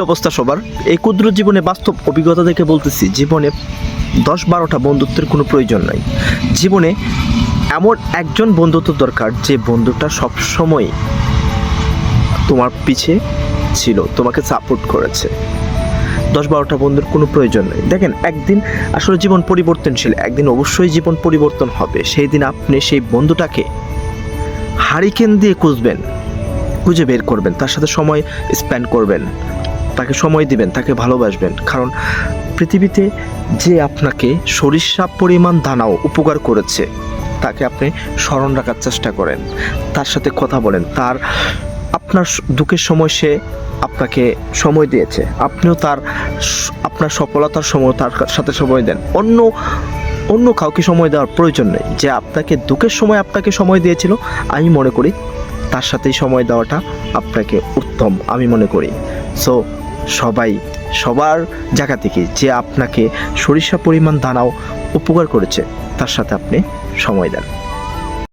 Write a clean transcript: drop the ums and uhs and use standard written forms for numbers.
অবস্থা সবার? এই ক্ষুদ্র জীবনে বাস্তব অভিজ্ঞতা থেকে বলতেছি, জীবনে 10-12টা বন্ধুত্বের কোনো প্রয়োজন নাই। জীবনে এমন একজন বন্ধুত্ব দরকার যে বন্ধুটা সবসময় তোমার পিছে ছিল, তোমাকে সাপোর্ট করেছে। 10-12টা বন্ধুর কোনো প্রয়োজন নেই। দেখেন, একদিন আসলে জীবন পরিবর্তনশীল, একদিন অবশ্যই জীবন পরিবর্তন হবে। সেই দিন আপনি সেই বন্ধুটাকে হারিকেন দিয়ে খুঁজে বের করবেন, তার সাথে সময় স্পেন্ড করবেন, তাকে সময় দিবেন, তাকে ভালোবাসবেন। কারণ পৃথিবীতে যে আপনাকে সরিষা পরিমাণ দানাও উপকার করেছে, তাকে আপনি স্মরণ রাখার চেষ্টা করেন, তার সাথে কথা বলেন, আপনার দুঃখের সময় সে আপনাকে সময় দিয়েছে, আপনিও আপনার সফলতার সময় তার সাথে সময় দেন। অন্য কাউকে সময় দেওয়ার প্রয়োজন নেই। যে আপনাকে দুঃখের সময় আপনাকে সময় দিয়েছিল, আমি মনে করি তার সাথেই সময় দেওয়াটা আপনাকে উত্তম আমি মনে করি। সো সবার জায়গা থেকে যে আপনাকে সরিষা পরিমাণ দানাও উপকার করেছে, তার সাথে আপনি সময় দেন।